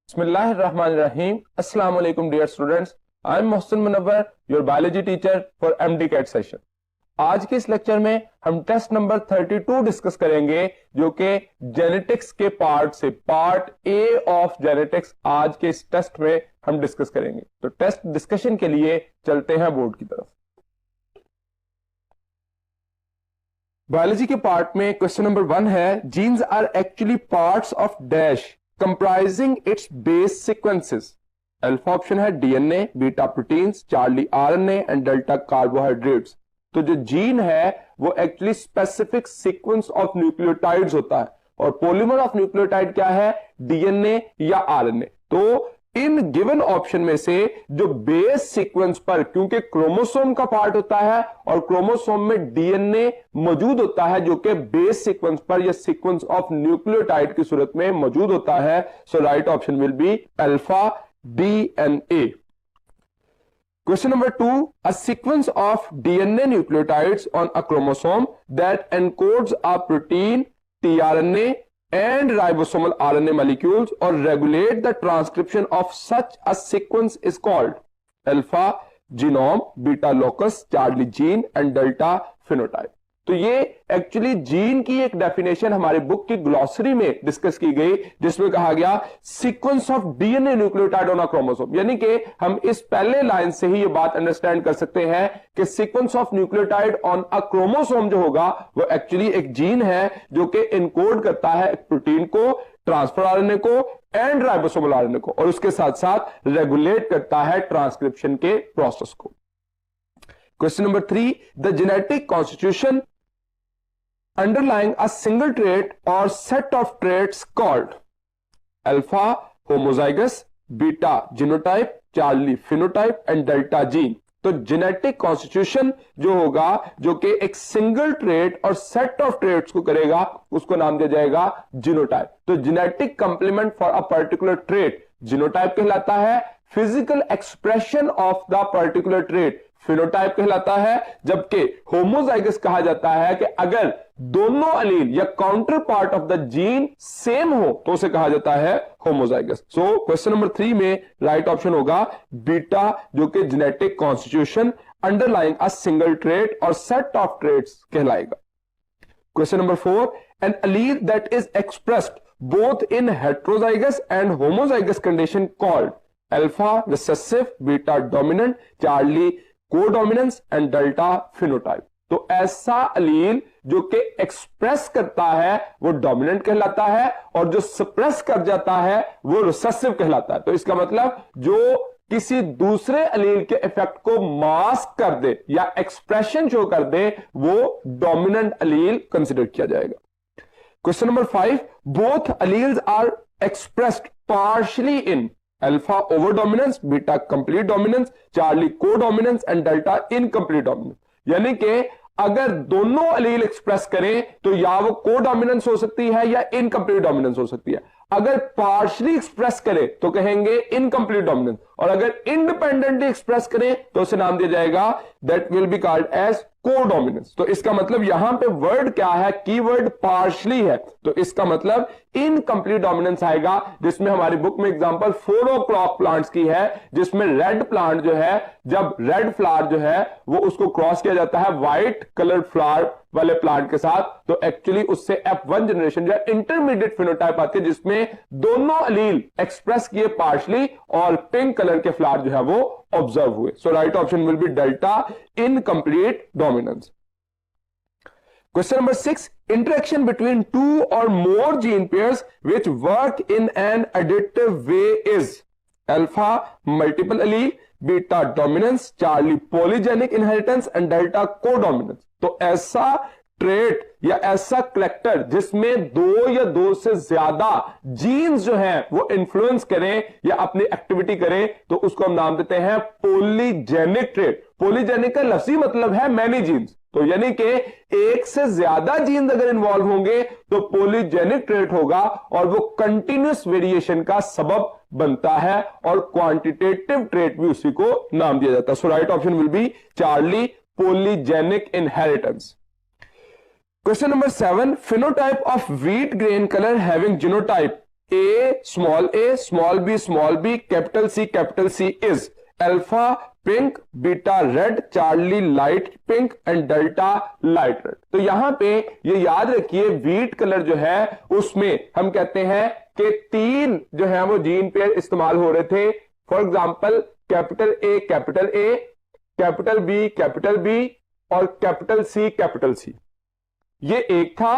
Bismillahirrahmanirrahim. Assalamu alaikum dear students. I am Mohsin Munawwar, your biology teacher for MD-CAT session. आज के इस lecture में हम test number 32 discuss करेंगे जो कि जेनेटिक्स के पार्ट से पार्ट ए ऑफ जेनेटिक्स आज के इस टेस्ट में हम डिस्कस करेंगे। तो टेस्ट डिस्कशन के लिए चलते हैं बोर्ड की तरफ। बायोलॉजी के पार्ट में क्वेश्चन नंबर 1 है, genes are actually parts of dash comprising its base sequences. Alpha option है DNA, beta proteins, Charlie RNA and delta carbohydrates. तो जो जीन है वो actually specific sequence of nucleotides होता है और पॉलीमर ऑफ न्यूक्लियोटाइड क्या है, डीएनए या आरएनए। तो इन गिवन ऑप्शन में से जो बेस सीक्वेंस पर, क्योंकि क्रोमोसोम का पार्ट होता है और क्रोमोसोम में डीएनए मौजूद होता है जो कि बेस सीक्वेंस पर या सीक्वेंस ऑफ न्यूक्लियोटाइड की सूरत में मौजूद होता है। So right option will be alpha DNA. Question number 2, a sequence of DNA nucleotides on a chromosome that encodes a protein, tRNA and ribosomal RNA molecules or regulate the transcription of such a sequence is called alpha genome, beta locus, Charlie gene and delta phenotype। तो ये actually gene की एक definition हमारे book की glossary में discuss की गई जिसमें कहा गया sequence of DNA nucleotide on a chromosome, यानी कि हम इस पहले लाइन से ही ये बात अंडरस्टैंड कर सकते हैं कि sequence of nucleotide on a chromosome जो होगा वो एक्चुअली एक जीन है जो कि इनकोड करता है एक प्रोटीन को, ट्रांसफर आरएनए को एंड राइबोसोमल आरएनए को, और उसके साथ साथ रेगुलेट करता है ट्रांसक्रिप्शन के प्रोसेस को। Question number 3, the genetic constitution underlying a single trait or set of traits called alpha homozygous, beta genotype, Charlie phenotype and delta gene। तो जेनेटिक कॉन्स्टिट्यूशन जो होगा जो कि एक सिंगल ट्रेट और सेट ऑफ ट्रेट्स को करेगा उसको नाम दिया जाएगा जीनोटाइप। तो genetic complement for a particular trait genotype कहलाता है, physical expression of the particular trait phenotype कहलाता है, जबकि होमोजाइगस कहा जाता है कि अगर दोनों अलील या counter part of the gene same हो तो उसे कहा जाता है होमोजाइगस। सो क्वेश्चन नंबर 3 में राइट ऑप्शन होगा बीटा, जो कि genetic constitution underlying a single trait और सेट ऑफ ट्रेट्स कहलाएगा। Question number 4, an allele that is expressed both in heterozygous and homozygous condition called alpha recessive, beta dominant, Charlie codominance and delta phenotype. तो ऐसा अलील जो कि express करता है वो dominant कहलाता है और जो सप्रेस कर जाता है वो रिसेसिव कहलाता है। तो इसका मतलब जो किसी दूसरे अलील के इफेक्ट को मास्क कर दे या एक्सप्रेशन शो कर दे वो डोमिनेंट अलील कंसिडर किया जाएगा। Question number 5, both alleles are expressed partially in alpha over dominance, beta complete dominance, Charlie codominance and delta incomplete dominance. यानी कि अगर दोनों अलील एक्सप्रेस करें तो या वो कोडोमिनेंस हो सकती है या इनकंप्लीट डोमिनेंस हो सकती है। अगर पार्शियली एक्सप्रेस करें तो कहेंगे इनकंप्लीट डोमिनेंस, और अगर इंडिपेंडेंटली एक्सप्रेस करें तो उसे नाम दिया जाएगा that will be called as codominance. तो इसका मतलब यहां पे वर्ड क्या है, कीवर्ड पार्शियली है, तो इसका मतलब इनकंप्लीट डोमिनेंस आएगा, जिसमें हमारी बुक में एग्जांपल 4 o'clock प्लांट्स की है जिसमें रेड प्लांट जो है, जब रेड फ्लावर जो है वो उसको क्रॉस किया जाता है व्हाइट कलर्ड फ्लावर वाले प्लांट के साथ, तो एक्चुअली उससे F1 जनरेशन या इंटरमीडिएट फिनोटाइप आती है जिसमें दोनों अलील एक्सप्रेस किए पार्शियली और पिंक कलर के फ्लावर जो है वो ऑब्जर्व हुए। So right option will be delta incomplete dominance. Question number 6, interaction between 2 or more gene pairs which work in an additive way is alpha multiple allele, beta dominance, Charlie polygenic inheritance and delta codominance। तो ऐसा trait या ऐसा collector जिसमें 2 या 2 से ज्यादा jeans जो हैं वो इन्फ्लुएंस करें या अपनी एक्टिविटी करें तो उसको हम नाम देते हैं पॉलीजेनिक ट्रेट। पॉलीजेनिक का लफ्जी मतलब है मैनी जीन्स, तो यानी कि एक से ज्यादा जीन्स अगर इन्वॉल्व होंगे तो पॉलीजेनिक ट्रेट होगा और वो कंटिन्यूस वेरिएशन का सबब बनता है और क्वांटिटेटिव ट्रेट भी उसी को नाम दिया जाता है। So right option will be Charlie polygenic inheritance. Question number 7, phenotype of wheat grain color having genotype A, small b, capital C is alpha pink, beta red, Charlie light pink and delta light red. तो यहां पे ये याद रखिए wheat colour जो है उसमें हम कहते हैं कि 3 जो है वो जीन पेयर इस्तेमाल हो रहे थे। For example capital A, capital B और कैपिटल सी। ये एक था,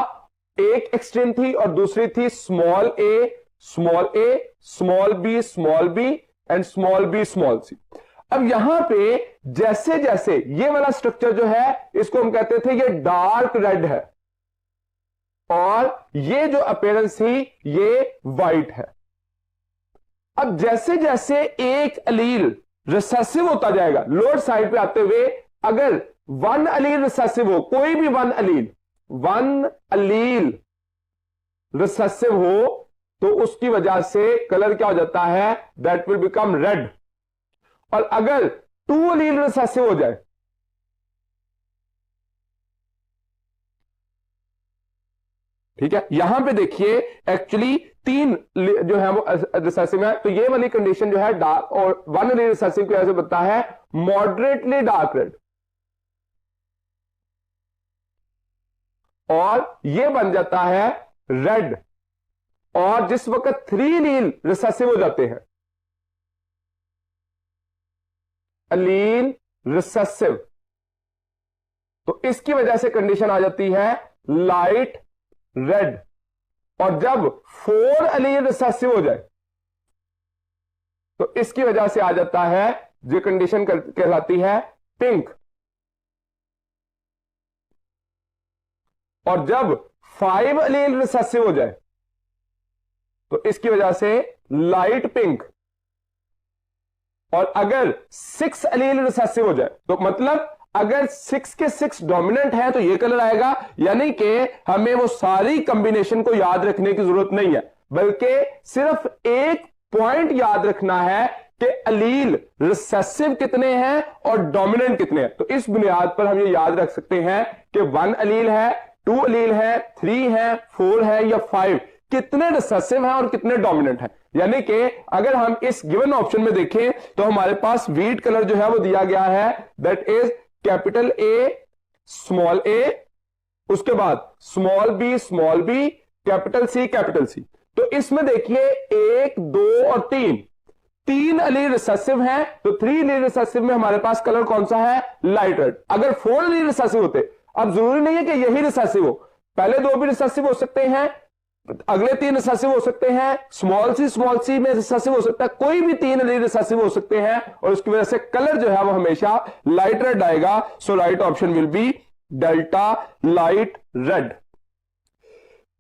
एक एक्सट्रीम थी और दूसरी थी small a, small b and small c. अब यहां पे जैसे जैसे ये वाला स्ट्रक्चर जो है इसको हम कहते थे ये डार्क रेड है और ये जो अपीयरेंस थी ये वाइट है। अब जैसे जैसे एक अलील रिसेसिव होता जाएगा, लोअर साइड पे आते हुए अगर 1 अलील रिसेसिव हो, कोई भी 1 अलील रिसेसिव हो तो उसकी वजह से कलर क्या हो जाता है, दैट विल बिकम रेड। और अगर 2 अलील रिसेसिव हो जाए, ठीक है, यहां पे देखिए एक्चुअली 3 जो है वो रिसेसिव है, तो ये वाली कंडीशन जो है डार्क और 1 अलील रिसेसिव की वजह से बनता है मॉडरेटली डार्क रेड, और ये बन जाता है रेड। और जिस वक्त 3 अलील रिसेसिव हो जाते हैं, अलील रिसेसिव, तो इसकी वजह से कंडीशन आ जाती है लाइट रेड। और जब 4 अलील रिसेसिव हो जाए तो इसकी वजह से आ जाता है जो कंडीशन कहलाती है पिंक। और जब 5 अलील रिसेसिव हो जाए तो इसकी वजह से लाइट पिंक। और अगर 6 अलील रिसेसिव हो जाए तो मतलब अगर 6 के 6 डोमिनेंट है तो ये कलर आएगा। यानी कि हमें वो सारी कॉम्बिनेशन को याद रखने की जरूरत नहीं है, बल्कि सिर्फ एक पॉइंट याद रखना है कि अलील रिसेसिव कितने हैं और डोमिनेंट कितने हैं। तो इस बुनियाद पर हम ये याद रख सकते हैं कि 1 अलील है, 2 अलील है, 3 है, 4 है या 5 कितने रिसेसिव हैं और कितने डोमिनेंट हैं। यानी कि अगर हम इस गिवन ऑप्शन में देखें तो हमारे पास व्हीट कलर जो है वो दिया गया है, दैट इज कैपिटल ए, उसके बाद स्मॉल बी, कैपिटल सी। तो इसमें देखिए 1, 2 और 3 अलील रिसेसिव हैं, तो 3 अलील रिसेसिव में हमारे पास कलर कौन सा है, लाइट रेड। अगर 4 अलील रिसेसिव होते, अब जरूरी नहीं है कि यही रिसेसिव हो, पहले 2 भी रिसेसिव हो सकते हैं, अगले 3 रिसेसिव हो सकते हैं, स्मॉल सी में रिसेसिव हो सकता है, कोई भी 3 अलील रिसेसिव हो सकते हैं और उसकी वजह से कलर जो है वो हमेशा लाइट रेड आएगा। So right option will be delta light red.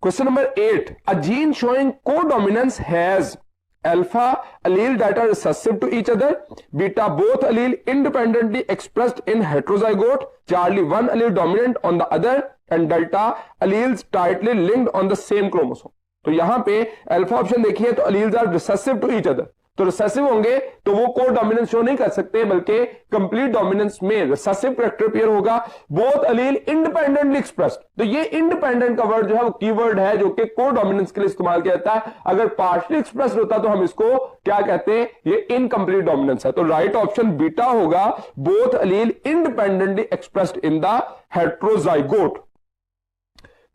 Question number 8, a gene showing codominance has alpha allele that are recessive to each other, beta both allele independently expressed in heterozygote, Charlie 1 allele dominant on the other and delta alleles tightly linked on the same chromosome। तो यहां पे alpha option देखिए तो alleles are recessive to each other, तो recessive होंगे तो वो को डोमिनेंस शो नहीं कर सकते, बल्कि कंप्लीट डोमिनेंस में रिसेसिव कैरेक्टर अपीयर होगा। बोथ अलील इंडिपेंडेंटली एक्सप्रेस्ड, तो ये इंडिपेंडेंट का वर्ड जो है वो कीवर्ड है जो कि को डोमिनेंस के लिए इस्तेमाल किया जाता है। अगर पार्शियली एक्सप्रेस्ड होता तो हम इसको क्या कहते हैं, ये इनकंप्लीट डोमिनेंस है। तो राइट ऑप्शन बीटा होगा, both allele independently expressed in the heterozygote.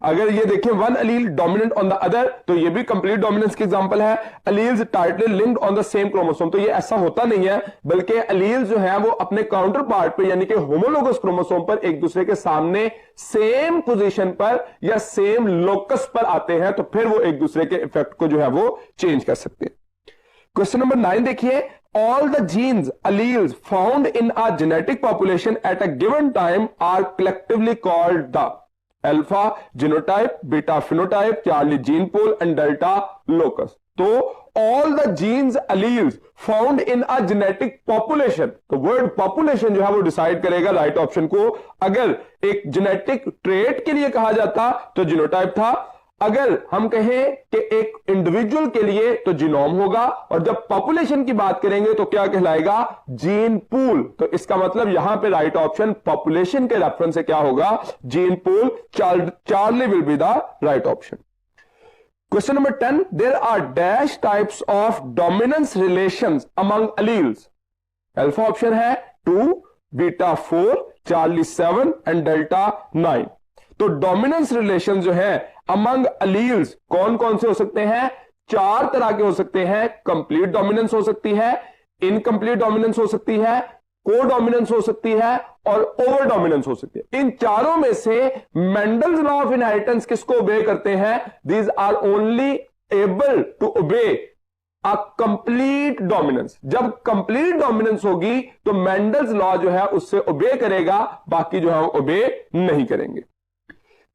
अगर ये देखें 1 allele dominant on the other, तो ये भी कंप्लीट डोमिनेंस की एग्जांपल है। Alleles tightly linked on the same chromosome, तो ये ऐसा होता नहीं है, बल्कि अलील्स जो है वो अपने काउंटर पार्ट पे यानी कि होमोलोगस क्रोमोसोम पर एक दूसरे के सामने सेम पोजीशन पर या सेम लोकस पर आते हैं, तो फिर वो एक दूसरे के इफेक्ट को जो है वो चेंज कर सकते हैं। क्वेश्चन नंबर 9 देखिए, all the genes alleles found in a genetic population at a given time are collectively called the alpha genotype, beta phenotype, Charlie gene pool and delta locus. तो all the genes alleles found in a genetic population, तो word population जो है वो decide करेगा right option को। अगर एक genetic trait के लिए कहा जाता तो जीनोटाइप था, अगर हम कहें कि एक इंडिविजुअल के लिए तो जीनोम होगा, और जब पॉपुलेशन की बात करेंगे तो क्या कहलाएगा, जीन पूल। तो इसका मतलब यहां पे राइट ऑप्शन पॉपुलेशन के रेफरेंस से क्या होगा, gene pool. Charlie will be the right option. Question number 10, there are dash types of dominance relations among alleles. Alpha option है 2, बीटा 4, चार्ली 7 एंड डेल्टा 9। तो डोमिनेंस रिलेशन जो है among alleles कौन कौन से हो सकते हैं? 4 तरह के हो सकते हैं। कंप्लीट डोमिनेंस हो सकती है, इनकंप्लीट डोमिनेंस हो सकती है, को डोमिनेंस हो सकती है और ओवर डोमिनेंस हो सकती है। इन चारों में से मेंडल्स लॉ ऑफ इनहेरिटेंस किसको ओबे करते हैं? These are only able to obey a complete dominance. जब कंप्लीट डोमिनेंस होगी तो मेंडल्स लॉ जो है उससे ओबे करेगा, बाकी जो है ओबे नहीं करेंगे।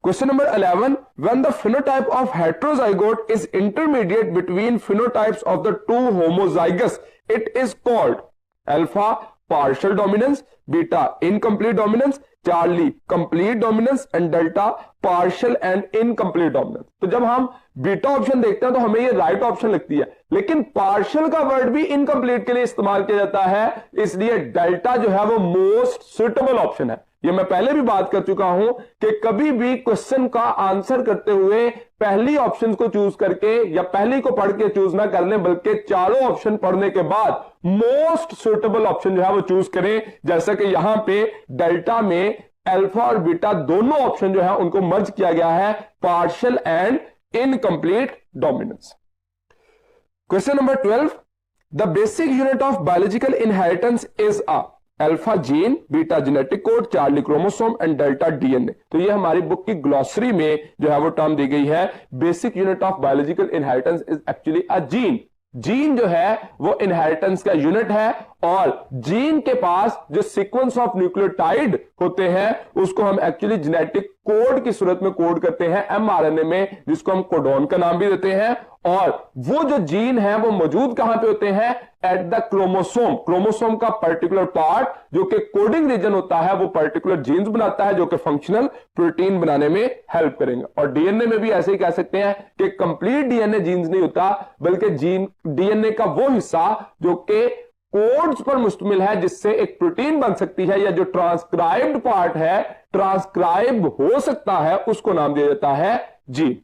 Question number 11, when the phenotype of heterozygote is intermediate between phenotypes of the two homozygous, it is called alpha partial dominance, beta incomplete dominance, Charlie complete dominance and delta partial and incomplete dominance. तो जब हम beta option देखते हैं तो हमें ये right option लगती है, लेकिन पार्शियल का वर्ड भी इनकंप्लीट के लिए इस्तेमाल किया जाता है, इसलिए डेल्टा जो है वो मोस्ट सुटेबल ऑप्शन है। ये मैं पहले भी बात कर चुका हूं कि कभी भी क्वेश्चन का आंसर करते हुए पहली ऑप्शन को चूज करके या पहली को पढ़ के चूज ना कर लें, बल्कि चारों ऑप्शन पढ़ने के बाद मोस्ट सुटेबल ऑप्शन जो है वो चूज करें। जैसा कि यहां पे डेल्टा में अल्फा और बीटा दोनों ऑप्शन जो है उनको मर्ज किया गया है, partial and incomplete dominance. Question number 12, the basic unit of biological inheritance is a alpha gene, beta genetic code, Charlie chromosome and delta DNA. तो ये हमारी बुक की ग्लॉसरी में जो है वो टर्म दी गई है। Basic unit of biological inheritance is actually a gene. Gene जो है वो इनहेरिटेंस का यूनिट है, और जीन के पास जो सीक्वेंस ऑफ न्यूक्लियोटाइड होते हैं उसको हम एक्चुअली जेनेटिक कोड की सूरत में कोड करते हैं एमआरएनए में, जिसको हम कोडोन का नाम भी देते हैं। और वो जो जीन है वो मौजूद कहां पे होते हैं? At the chromosome. क्रोमोसोम का पर्टिकुलर पार्ट जो कि कोडिंग रीजन होता है वो पर्टिकुलर जीन्स बनाता है जो कि फंक्शनल प्रोटीन बनाने में हेल्प करेंगे। और डीएनए में भी ऐसे ही कह सकते हैं कि कंप्लीट डीएनए जीन्स नहीं होता, बल्कि जीन डीएनए का वो हिस्सा जो कि कोड्स पर मुश्तमिल है, जिससे एक प्रोटीन बन सकती है, या जो ट्रांसक्राइब्ड पार्ट है, ट्रांसक्राइब हो सकता है, उसको नाम दिया जाता है gene.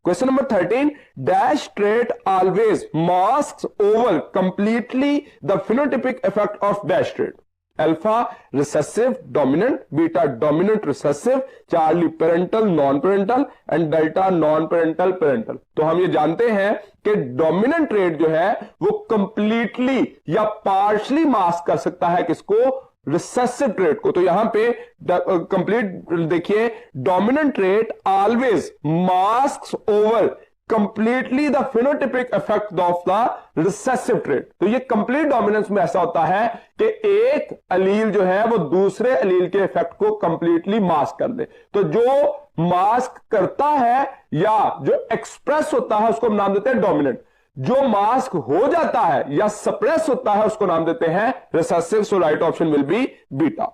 Question number 13, dash trait always masks over completely the phenotypic effect of dash trait. Alpha recessive dominant, beta dominant recessive, Charlie parental non parental and delta non parental parental. तो हम ये जानते हैं कि डोमिनेंट ट्रेट जो है वो completely या पार्शली मास्क कर सकता है किसको? रिसेसिव ट्रेट को। तो यहां पे कंप्लीट देखिए, dominant trait always masks over completely the phenotypic effect of the recessive trait. तो ये कंप्लीट डोमिनेंस में ऐसा होता है कि एक अलील जो है वो दूसरे अलील के इफेक्ट को कंप्लीटली मास्क कर दे। तो जो मास्क करता है या जो एक्सप्रेस होता है उसको हम नाम देते हैं डोमिनेंट। जो मास्क हो जाता है या सप्रेस होता है उसको नाम देते हैं recessive. So right option will be beta.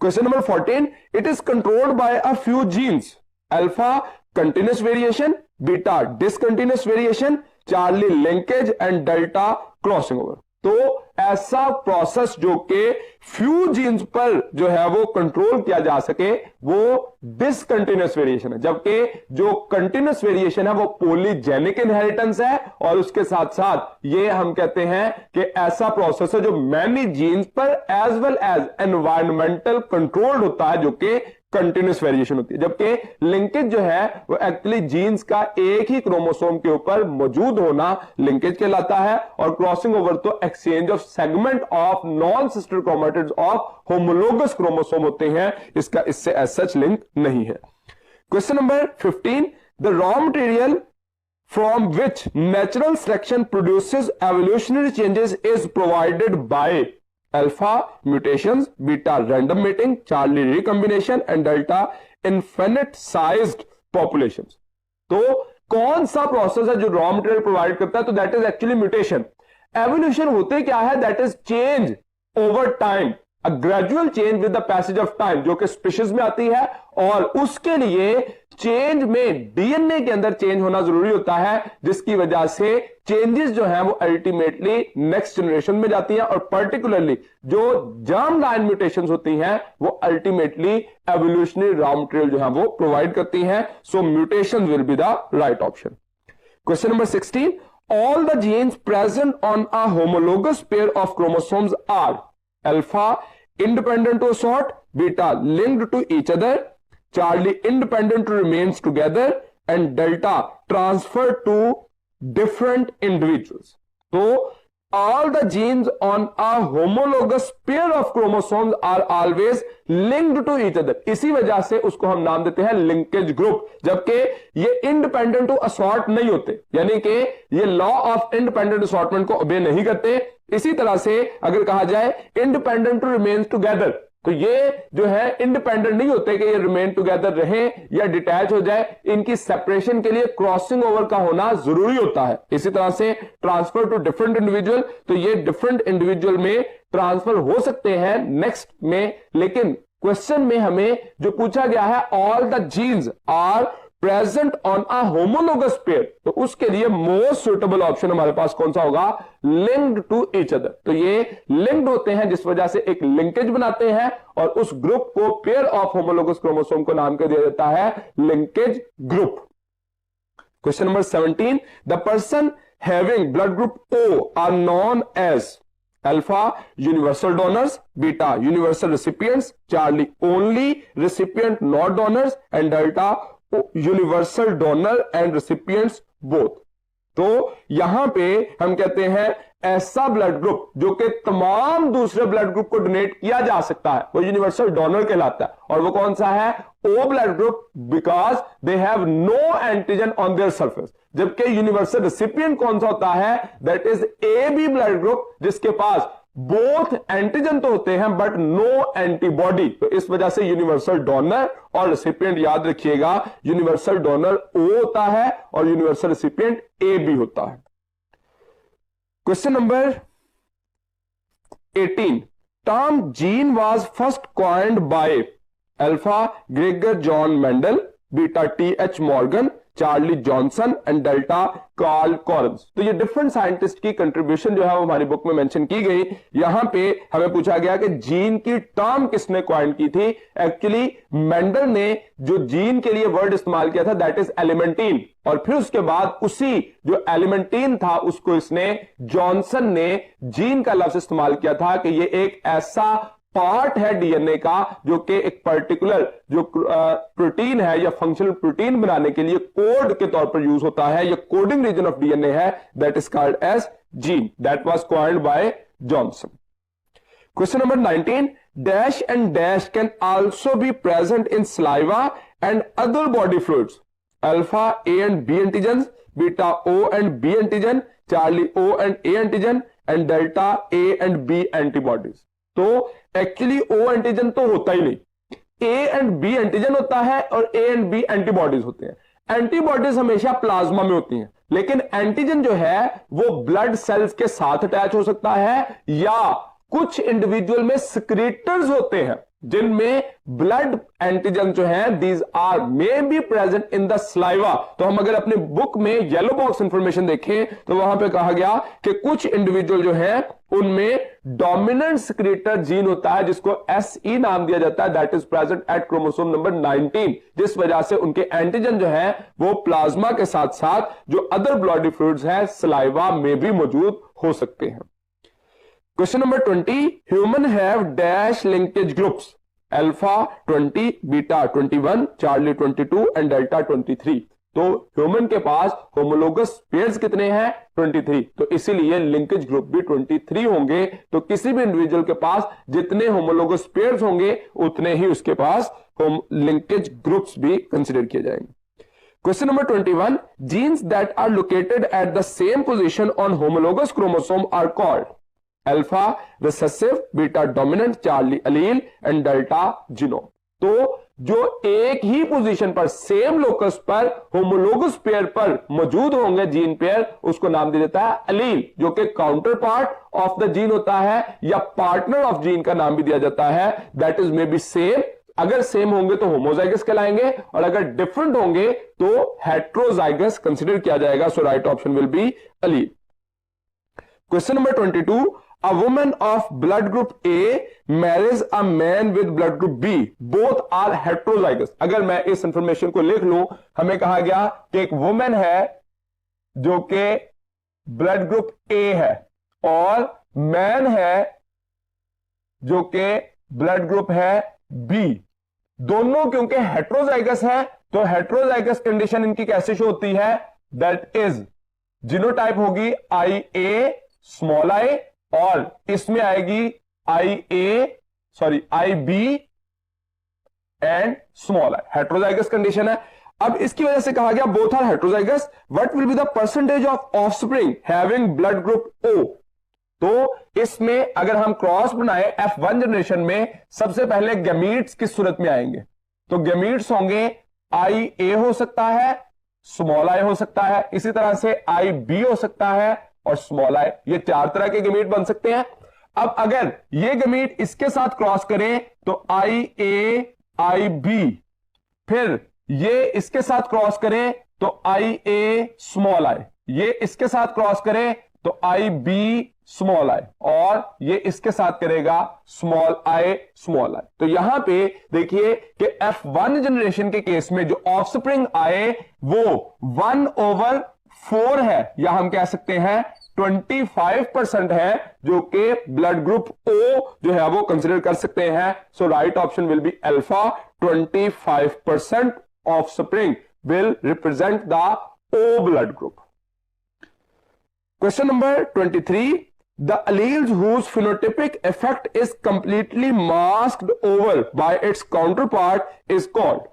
Question number 14, it is controlled by a few genes. Alpha continuous variation, beta discontinuous variation, Charlie linkage and delta crossing over. तो ऐसा प्रोसेस जो कि फ्यू जीन्स पर जो है वो control किया जा सके वो डिसकंटिन्यूस वेरिएशन है, जबकि जो कंटिन्यूस वेरिएशन है वो पॉलीजेनिक इनहेरिटेंस है। और उसके साथ साथ ये हम कहते हैं कि ऐसा प्रोसेस है जो मैनी जीन्स पर as well as environmental controlled होता है, जो कि कंटिन्यूस वेरिएशन होती है। जबकि लिंकेज जो है वो एक्चुअली जीन्स का एक ही क्रोमोसोम के ऊपर मौजूद होना लिंकेज कहलाता है, और क्रॉसिंग ओवर तो exchange of segment of non sister chromatids of homologous chromosome होते हैं। इसका इससे एज सच लिंक नहीं है। Question number 15, the raw material from which natural selection produces evolutionary changes is provided by alpha mutations, beta random mating, Charlie recombination and delta infinite sized populations. तो कौन सा process है जो raw material provide करता है? तो that is actually mutation. Evolution होते क्या है? That is change over time. A gradual change with the passage of time, जो कि स्पीशीज में आती है, और उसके लिए चेंज में डीएनए के अंदर चेंज होना जरूरी होता है, जिसकी वजह से चेंजेस जो है वो अल्टीमेटली नेक्स्ट जनरेशन में जाती हैं, और पर्टिकुलरली जो जर्म लाइन म्यूटेशंस होती हैं वो अल्टीमेटली एवोल्यूशनरी रॉ मटेरियल जो है वो प्रोवाइड करती हैं. So mutation will be the right option. Question number 16. All the genes present on a homologous pair of chromosomes are alpha independent to sort, beta linked to each other, Charlie independent to remains together, and delta transferred to different individuals. So all the genes on a homologous pair of chromosomes are always linked to each other. इसी वजह से उसको हम नाम देते हैं linkage group, जबकि ये इंडिपेंडेंट टू असॉर्ट नहीं होते, यानी कि ये लॉ ऑफ इंडिपेंडेंट असॉर्टमेंट को ओबे नहीं करते. इसी तरह से अगर कहा जाए इंडिपेंडेंट टू रिमेन्स टुगेदर, तो ये जो है इंडिपेंडेंट नहीं होते कि ये रिमेन टुगेदर रहें या डिटैच हो जाए. इनकी सेपरेशन के लिए क्रॉसिंग ओवर का होना जरूरी होता है. इसी तरह से ट्रांसफर टू डिफरेंट इंडिविजुअल, तो ये डिफरेंट इंडिविजुअल में ट्रांसफर हो सकते हैं नेक्स्ट में. लेकिन क्वेश्चन में हमें जो पूछा गया है all the genes are present on a homologous pair, तो उसके लिए मोस्ट सुटेबल ऑप्शन हमारे पास कौन सा होगा? Linked to each other. तो ये लिंक्ड होते हैं जिस वजह से एक लिंकेज बनाते हैं, और उस ग्रुप को पेयर ऑफ होमोलोगस क्रोमोसोम को नाम कर दिया जाता है linkage group. Question number 17. The person having blood group O are none as alpha universal donors, beta universal recipients, Charlie only recipient not donors, and delta universal donor and recipients both. तो यहां पे हम कहते हैं ऐसा blood group जो कि तमाम दूसरे ब्लड ग्रुप को डोनेट किया जा सकता है, वो यूनिवर्सल डोनर कहलाता है. और वो कौन सा है? O blood group, because they have no antigen on their surface. जबकि यूनिवर्सल रेसिपिएंट कौन सा होता है? That is A B blood group, जिसके पास बोथ एंटीजन तो होते हैं बट नो एंटीबॉडी. तो इस वजह से यूनिवर्सल डोनर और रेसिपिएंट याद रखिएगा, यूनिवर्सल डोनर O होता है और यूनिवर्सल रेसिपिएंट A भी होता है. Question number 18. Term gene was first coined by alpha Gregor John Mendel, beta T.H. Morgan, Charlie Johnson, and delta Karl Correns. तो ये डिफरेंट साइंटिस्ट की कंट्रीब्यूशन जो है वो हमारी बुक में मेंशन की गई. यहां पे हमें पूछा गया कि जीन की टर्म किसने कॉइन की थी. एक्चुअली मेंडल ने जो जीन के लिए वर्ड इस्तेमाल किया था दैट इज एलिमेंटीन, और फिर उसके बाद उसी जो एलिमेंटीन था उसको इसने जॉनसन ने जीन का लफ्ज इस्तेमाल किया था कि ये एक ऐसा पार्ट है डीएनए का जो कि एक पर्टिकुलर जो प्रोटीन है या फंक्शनल प्रोटीन बनाने के लिए कोड के तौर पर यूज होता है, या कोडिंग रीजन ऑफ डीएनए है, that is called as gene. That was coined by Johnson. Question number 19. Dash and dash can also be present in saliva and other body fluids. Alpha A and B antigen, beta O and B antigen, Charlie O and A antigen, and delta A and B antibodies. तो actually O antigen तो होता ही नहीं, A and B antigen होता है और A and B antibodies होते हैं. Antibodies हमेशा प्लाज्मा में होती हैं, लेकिन एंटीजन जो है वो ब्लड सेल्स के साथ अटैच हो सकता है, या कुछ इंडिविजुअल में सिक्रीटर्स होते हैं जिनमें ब्लड एंटीजन जो है these are may be present in the saliva. तो हम अगर अपने बुक में येलो बॉक्स इंफॉर्मेशन देखें तो वहां पे कहा गया कि कुछ इंडिविजुअल जो है उनमें डोमिनेंट सिक्रीटर जीन होता है जिसको SE नाम दिया जाता है, that is present at chromosome number 19, जिस वजह से उनके एंटीजन जो है वो प्लाज्मा के साथ साथ जो अदर बॉडी फ्लूइड्स है सलाइवा में भी मौजूद हो सकते हैं. Question number 20. Human have dash linkage groups. Alpha 20, beta 21, Charlie 22 and delta 23. तो ह्यूमन के पास होमोलोगस पेयर्स कितने हैं? 23. तो इसीलिए लिंकेज ग्रुप भी 23 होंगे. तो किसी भी इंडिविजुअल के पास जितने होमोलोगस पेयर्स होंगे उतने ही उसके पास लिंकेज ग्रुप्स भी कंसिडर किए जाएंगे. Question number 21. Genes that are located at the same position on homologous chromosome are called alpha recessive, beta dominant, Charlie allele, and delta genome. तो जो एक ही पोजीशन पर सेम लोकस पर होमोलोगस पेयर पर मौजूद होंगे जीन पेयर, उसको नाम दे देता है अलील, जो कि counter part of the gene होता है या पार्टनर ऑफ जीन का नाम भी दिया जाता है। That is may B same, अगर सेम होंगे तो होमोजाइगस कहलाएंगे और अगर डिफरेंट होंगे तो हेट्रोजाइगस कंसीडर किया जाएगा। So right option will be allele. Question number 22, a woman of blood group A marries a man with blood group B, both are heterozygous। अगर मैं इस इंफॉर्मेशन को लिख लूं, हमें कहा गया कि एक वुमेन है जो कि ब्लड ग्रुप A है और मैन है जो कि ब्लड ग्रुप है B, दोनों क्योंकि हेट्रोजाइगस है तो हेट्रोजाइगस कंडीशन इनकी कैसे शो होती है? दैट इज जीनोटाइप होगी IA स्मॉल आई और इसमें आएगी IB and small I, heterozygous condition है। अब इसकी वजह से कहा गया both are heterozygous, what will be the percentage of offspring having blood group O? तो इसमें अगर हम क्रॉस बनाए F1 जनरेशन में, सबसे पहले गैमीट्स किस सूरत में आएंगे? तो गैमीट्स होंगे IA हो सकता है, स्मॉल आई हो सकता है, इसी तरह से IB हो सकता है और स्मॉल आई, ये चार तरह के गमीट बन सकते हैं। अब अगर ये गमीट इसके साथ क्रॉस करें तो IA IB, फिर ये इसके साथ क्रॉस करें तो IA स्मॉल आई, ये इसके साथ क्रॉस करें तो IB स्मॉल आई और ये इसके साथ करेगा स्मॉल आई स्मॉल आई। तो यहां पे देखिए कि F1 जनरेशन के केस में जो ऑफस्प्रिंग आए वो 1/4 है या हम कह सकते हैं 25% है, जो कि ब्लड ग्रुप O जो है वो कंसीडर कर सकते हैं। So right option will be alpha, 25% offspring will represent the O blood group. Question number 23, the alleles whose phenotypic effect is completely masked over by its counterpart is called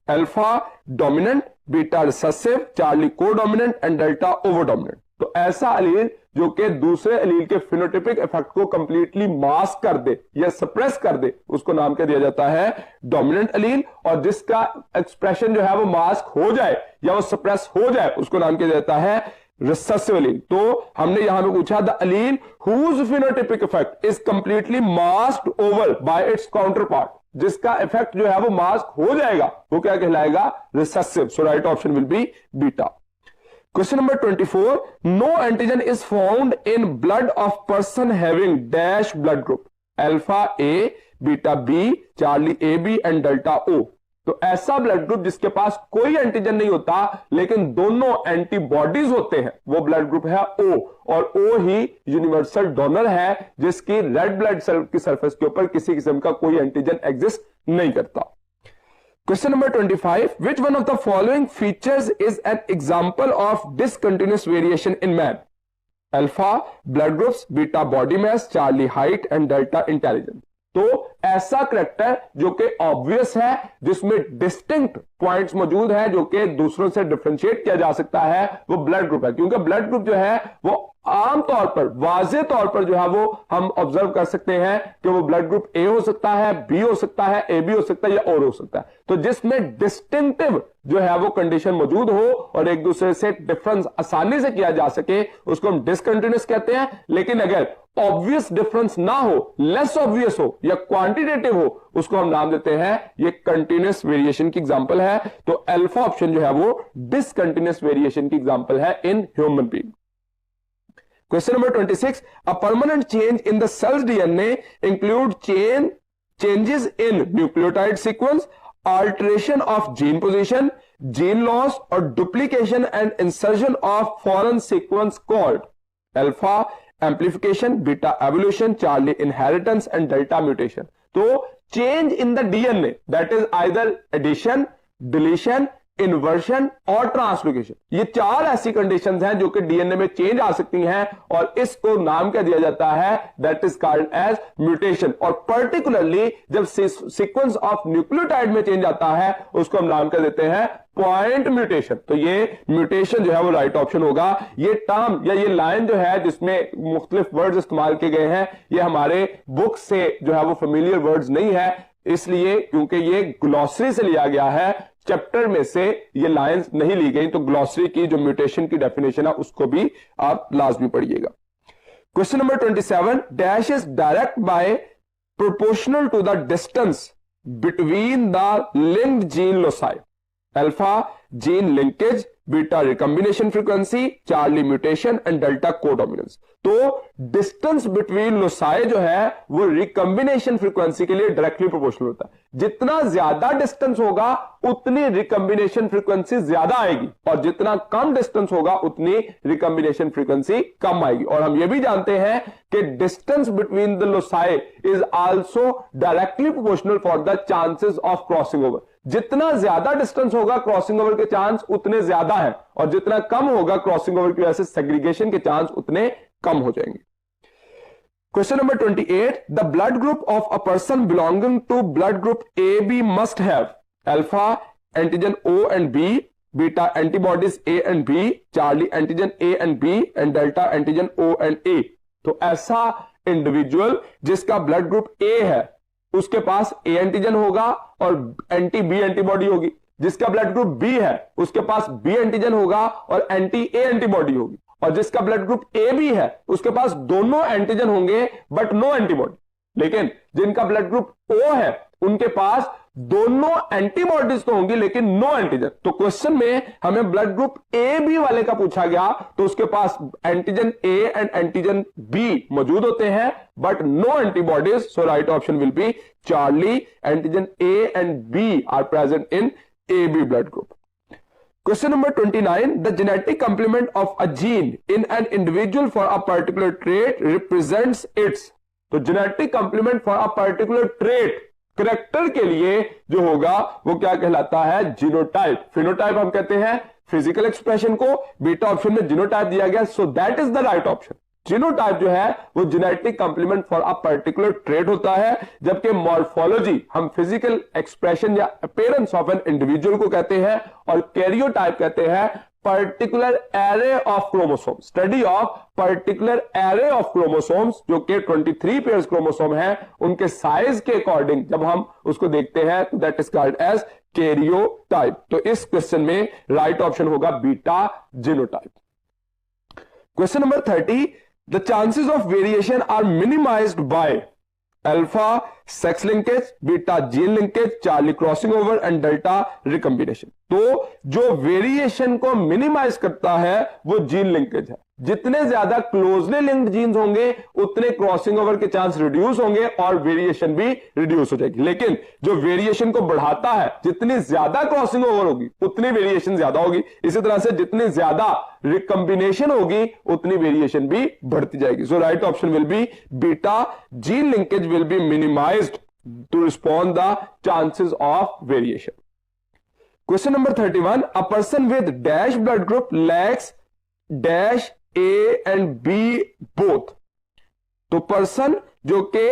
alpha dominant, beta recessive, Charlie codominant and delta overdominant। तो ऐसा अलील जो कि दूसरे अलील के phenotypic effect को completely mask कर दे या suppress कर दे, उसको नाम क्या दिया जाता है? डोमिनेंट अलील। और जिसका एक्सप्रेशन जो है वो मास्क हो जाए या वो सप्रेस हो जाए, उसको नाम क्या जाता है? Recessive allele. तो हमने यहां पे पूछा the allele whose phenotypic effect is completely masked over by its counterpart, जिसका इफेक्ट जो है वो मास्क हो जाएगा, वो क्या कहलाएगा? Recessive. So right option will be beta. Question number 24, no antigen is found in blood of person having dash blood group, alpha A, beta B, Charlie AB and delta O। तो ऐसा blood group जिसके पास कोई antigen नहीं होता लेकिन दोनों antibodies होते हैं, वो ब्लड ग्रुप है O, और O ही यूनिवर्सल डोनर है जिसकी रेड ब्लड सेल की सरफेस के ऊपर किसी किस्म का कोई एंटीजन एग्जिस्ट नहीं करता। Question number 25, which one of the following features is an example of discontinuous variation in man? Alpha blood groups, beta body mass, Charlie height and delta intelligence। तो ऐसा करेक्टर जो कि ऑब्वियस है, जिसमें distinct points मौजूद हैं जो कि दूसरों से डिफरेंशिएट किया जा सकता है, वो ब्लड ग्रुप है। क्योंकि ब्लड ग्रुप जो है वो आम तौर पर, वाज़े तौर पर जो है वो हम ऑब्जर्व कर सकते हैं कि वो ब्लड ग्रुप A हो सकता है, B हो सकता है, AB हो सकता है या और हो सकता है। तो जिसमें डिस्टिंक्टिव जो है वो कंडीशन मौजूद हो और एक दूसरे से डिफरेंस आसानी से किया जा सके, उसको हम डिसकंटिन्यूअस कहते हैं। लेकिन अगर ऑब्वियस डिफरेंस ना हो, लेस ऑब्वियस हो या क्वांटिटेटिव हो, उसको हम नाम देते हैं, ये कंटिन्यूअस वेरिएशन की एग्जांपल है। तो अल्फा ऑप्शन जो है वो डिसकंटिन्यूअस वेरिएशन की एग्जांपल है in human being. Question number 26, a permanent change in the cell's DNA include changes in nucleotide sequence, alteration of gene position, gene loss or duplication and insertion of foreign sequence called alpha amplification, beta evolution, Charlie inheritance and delta mutation। तो change in the DNA, that is either addition, deletion, inversion और translocation, ये चार ऐसी conditions हैं जो कि DNA में change आ सकती हैं और इसको नाम क्या दिया जाता है? That is called as mutation. और पर्टिकुलरली जब सीक्वेंस ऑफ न्यूक्लियोटाइड में चेंज आता है, उसको हम नाम क्या देते हैं? Point mutation. तो ये म्यूटेशन जो है वो राइट ऑप्शन होगा। ये टर्म या ये लाइन जो है जिसमें मुख्तलिफ वर्ड्स इस्तेमाल किए गए हैं, ये हमारे बुक से जो है वो फेमिलियर वर्ड्स नहीं है। इसलिए क्योंकि ये ग्लॉसरी से लिया गया है, चैप्टर में से ये लाइंस नहीं ली गई, तो ग्लॉसरी की जो म्यूटेशन की डेफिनेशन है उसको भी आप लाजमी पढ़िएगा। Question number 27, dash is direct by proportional to the distance between the linked gene loci, alpha gene linkage, beta recombination frequency, Charlie mutation and delta codominance. तो डिस्टेंस बिटवीन लोसाई जो है वो रिकॉम्बिनेशन फ्रीक्वेंसी के लिए directly proportional होता है। जितना ज्यादा डिस्टेंस होगा उतनी रिकॉम्बिनेशन फ्रीक्वेंसी ज्यादा आएगी, और जितना कम डिस्टेंस होगा उतनी रिकॉम्बिनेशन फ्रीक्वेंसी कम आएगी। और हम ये भी जानते हैं कि distance between the loci is also directly proportional for the chances of crossing over. जितना ज्यादा डिस्टेंस होगा क्रॉसिंग ओवर के चांस उतने ज्यादा है, और जितना कम होगा क्रॉसिंग ओवर की वजह से सेग्रीगेशन के चांस उतने कम हो जाएंगे। Question number 28, the blood group of a person belonging to blood group A B must have alpha antigen O and B, beta antibodies A and B, Charlie antigen A and B and delta antigen O and A. तो ऐसा individual जिसका blood group ए है उसके पास A antigen होगा और anti B antibody होगी, जिसका blood group B है उसके पास बी एंटीजन होगा और एंटी ए एंटीबॉडी होगी, और जिसका ब्लड ग्रुप ए बी है उसके पास दोनों एंटीजन होंगे बट नो एंटीबॉडी। लेकिन जिनका ब्लड ग्रुप ओ है उनके पास दोनों एंटीबॉडीज तो होंगी लेकिन नो एंटीजन। तो क्वेश्चन में हमें ब्लड ग्रुप ए बी वाले का पूछा गया, तो उसके पास antigen A and antigen B मौजूद होते हैं but no antibodies. So right option will be Charlie, antigen A and B are present in A B blood group. Question number 29, the genetic complement of a gene in an individual for a particular trait represents its। तो genetic complement for a particular trait, character के लिए जो होगा वो क्या कहलाता है? Genotype. Phenotype हम कहते हैं फिजिकल एक्सप्रेशन को, बीटा ऑप्शन में जीनोटाइप दिया गया, so that is the right option. Genotype जो है वो genetic complement for a particular trait होता है, जबकि मॉर्फोलॉजी हम फिजिकल एक्सप्रेशन या अपीयरेंस ऑफ एन इंडिविजुअल को कहते हैं, और कैरियोटाइप कहते हैं particular array of chromosome, study of particular array of chromosomes, जो कि 23 पेयर्स क्रोमोसोम है, उनके साइज के अकॉर्डिंग जब हम उसको देखते हैं तो that is called as karyotype. तो इस क्वेश्चन में राइट ऑप्शन होगा beta genotype. Question number 30, the chances of variation are minimized by alpha sex linkage, beta gene linkage, charlie crossing over and delta recombination। तो जो variation को minimise करता है वो जीन लिंकेज है। जितने ज्यादा क्लोजली लिंक्ड जीन्स होंगे उतने क्रॉसिंग ओवर के चांस रिड्यूस होंगे और वेरिएशन भी रिड्यूस हो जाएगी। लेकिन जो वेरिएशन को बढ़ाता है, जितनी ज्यादा क्रॉसिंग ओवर होगी उतनी वेरिएशन ज्यादा होगी। इसी तरह से जितनी ज्यादा रिकॉम्बिनेशन होगी उतनी वेरिएशन भी बढ़ती जाएगी। So right option will be beta gene linkage will be minimized to respond the chances of variation. Question number 31, a person with dash blood group lacks dash A and B both. तो person जो के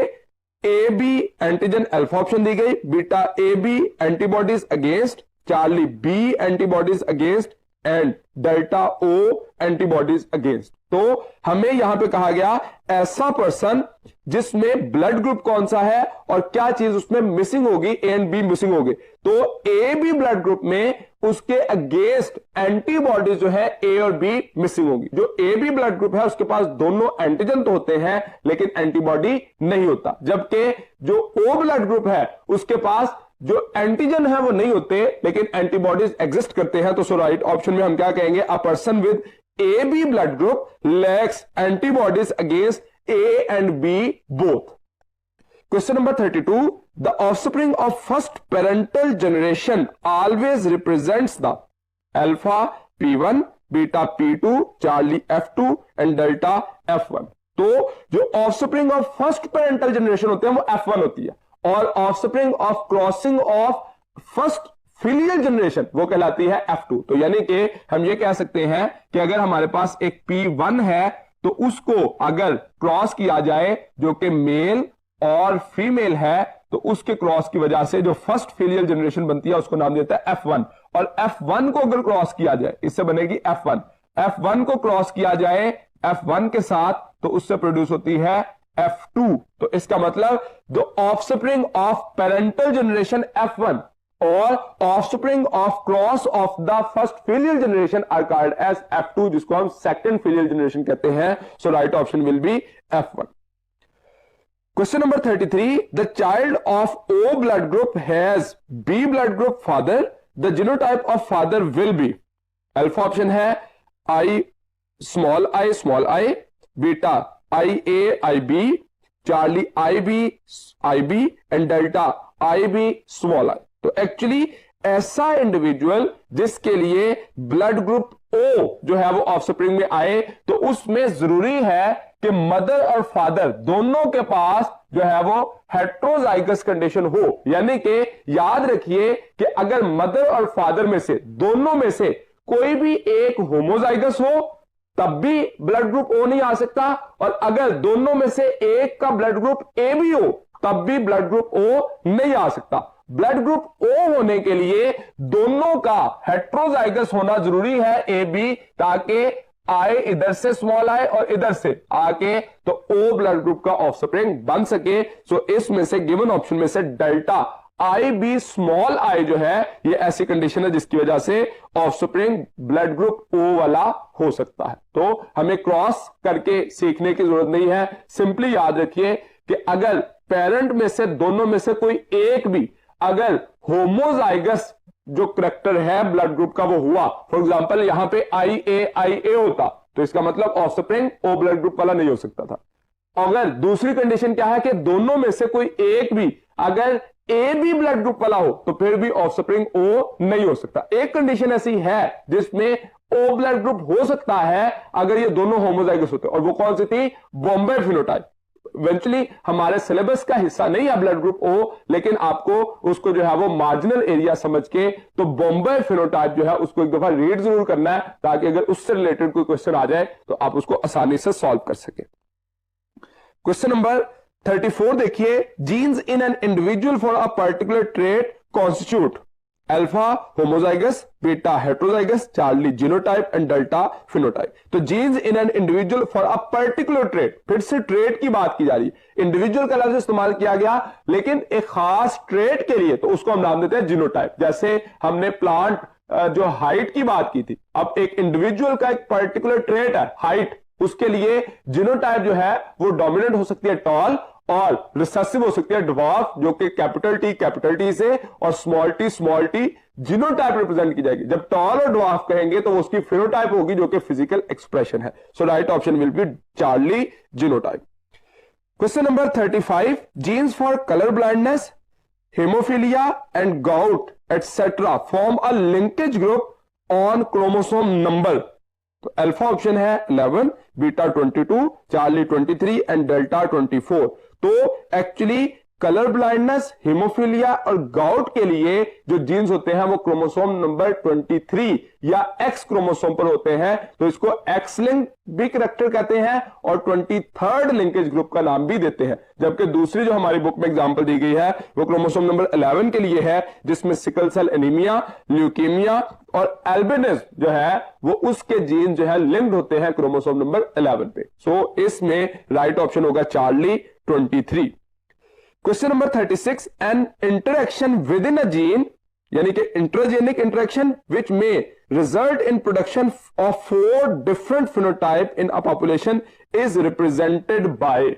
A B antigen alpha option दी गई, beta A B antibodies against, Charlie B antibodies against and delta O antibodies against. तो हमें यहां पे कहा गया ऐसा पर्सन जिसमें ब्लड ग्रुप कौन सा है और क्या चीज उसमें मिसिंग होगी, ए एंड बी मिसिंग होगी। तो ए बी ब्लड ग्रुप में उसके अगेंस्ट एंटीबॉडीज जो है ए और बी मिसिंग होगी। जो ए बी ब्लड ग्रुप है उसके पास दोनों एंटीजन तो होते हैं लेकिन एंटीबॉडी नहीं होता, जबकि जो ओ ब्लड ग्रुप है उसके पास जो एंटीजन है वो नहीं होते लेकिन एंटीबॉडीज एग्जिस्ट करते हैं। तो सो राइट ऑप्शन में हम क्या कहेंगे? A person with A B blood group lacks antibodies against A and B both. Question number 32, the offspring of first parental generation always represents the alpha P1, beta P2, charlie F2 and delta F1। तो जो offspring of first parental generation होते हैं वो F1 होती है, और offspring of crossing of first filial generation वो कहलाती है F2। तो यानी कि हम ये कह सकते हैं कि अगर हमारे पास एक P1 है तो उसको अगर क्रॉस किया जाए जो कि मेल और फीमेल है, तो उसके क्रॉस की वजह से जो फर्स्ट फिलियल जनरेशन बनती है उसको नाम देता है F1। और F1 को अगर क्रॉस किया जाए इससे बनेगी F1। F1 को क्रॉस किया जाए F1 के साथ तो उससे प्रोड्यूस होती है F2, तो इसका मतलब the offspring of parental generation F1 और offspring of cross of the first filial generation are called as F2, जिसको हम सेकंड फिलियल जनरेशन कहते हैं. So right option will be F1. Question number 33. The child of O blood group has B blood group father. The genotype of father will be. Alpha option है I small I, beta IA IB, Charlie IB and delta IB small I. तो actually ऐसा individual जिसके लिए blood group O जो है वो offspring में आए, तो उसमें जरूरी है कि मदर और फादर दोनों के पास जो है वो हेट्रोजाइगस कंडीशन हो. यानी कि याद रखिए कि अगर मदर और फादर में से दोनों में से कोई भी एक होमोजाइगस हो तब भी ब्लड ग्रुप O नहीं आ सकता, और अगर दोनों में से एक का ब्लड ग्रुप A भी हो तब भी ब्लड ग्रुप O नहीं आ सकता. ब्लड ग्रुप O होने के लिए दोनों का हेट्रोजाइगस होना जरूरी है ए बी, ताकि आई इधर से स्मॉल आई और इधर से आके तो O ब्लड ग्रुप का ऑफस्प्रिंग बन सके. सो इसमें से गिवन ऑप्शन में से delta I B small i जो है ये ऐसी कंडीशन है जिसकी वजह से ऑफस्प्रिंग ब्लड ग्रुप O वाला हो सकता है. तो हमें क्रॉस करके सीखने की जरूरत नहीं है. सिंपली याद रखिए कि अगर पेरेंट में से दोनों में से कोई एक भी अगर होमोजाइगस जो करैक्टर है ब्लड ग्रुप का वो हुआ, फॉर एग्जांपल यहां पे IA होता, तो इसका मतलब ऑफस्प्रिंग O ब्लड ग्रुप वाला नहीं हो सकता था. अगर दूसरी कंडीशन क्या है कि दोनों में से कोई एक भी अगर A भी ब्लड ग्रुप वाला हो तो फिर भी ऑफस्प्रिंग O नहीं हो सकता. एक कंडीशन ऐसी है जिसमें O ब्लड ग्रुप हो सकता है अगर ये दोनों होमोजाइगस होते, और वो कौन सी थी? बॉम्बे फिनोटाइप. इवेंचुअली हमारे सिलेबस का हिस्सा नहीं है ब्लड ग्रुप O, लेकिन आपको उसको जो है वो मार्जिनल एरिया समझ के तो बॉम्बे फिनोटाइप जो है उसको एक दफा रीड जरूर करना है, ताकि अगर उससे रिलेटेड कोई क्वेश्चन आ जाए तो आप उसको आसानी से सॉल्व कर सके. क्वेश्चन नंबर 34 देखिए. Genes in an individual for a particular trait constitute alpha homozygous, beta heterozygous, Charlie genotype and delta phenotype. तो genes in an individual for a particular trait, फिर से ट्रेट की बात की जा रही है. इंडिविजुअल का लफ्ज इस्तेमाल किया गया लेकिन एक खास ट्रेट के लिए, तो उसको हम नाम देते हैं जीनोटाइप. जैसे हमने प्लांट जो हाइट की बात की थी, अब एक इंडिविजुअल का एक पर्टिकुलर ट्रेट है हाइट, उसके लिए जीनोटाइप जो है वो डोमिनेंट हो सकती है टॉल, और रिसेसिव हो सकती है ड्वार्फ, जो कि कैपिटल टी से, और स्मॉल टी जीनोटाइप रिप्रेजेंट की जाएगी. जब टॉल और ड्वार्फ कहेंगे तो उसकी फिनोटाइप होगी जो कि फिजिकल एक्सप्रेशन है. So right option will be Charlie genotype. Question number 35. Genes for colour blindness, haemophilia and gout etcetera form a linkage group on chromosome number. तो अल्फा ऑप्शन है 11, बीटा 22, चार्ली 23 एंड डेल्टा 24. तो actually colour blindness, haemophilia और gout के लिए जो jeans होते हैं वो क्रोमोसोम नंबर 23 या एक्स क्रोमोसोम पर होते हैं, तो इसको एक्स लिंक भी करैक्टर कहते हैं और 23rd लिंकेज ग्रुप का नाम भी देते हैं. जबकि दूसरी जो हमारी बुक में एग्जांपल दी गई है वो क्रोमोसोम नंबर 11 के लिए है, जिसमें सिकल सेल एनीमिया, ल्यूकेमिया और एल्बिनिज्म जो है वो उसके जीन जो है लिंक्ड होते हैं क्रोमोसोम नंबर 11 पे. सो इसमें राइट ऑप्शन होगा Charlie 23. Question number 36. N interaction with in a gene, यानी कि इंट्राजेनिक इंटरेक्शन विच में result in production of 4 different phenotype in a population is represented by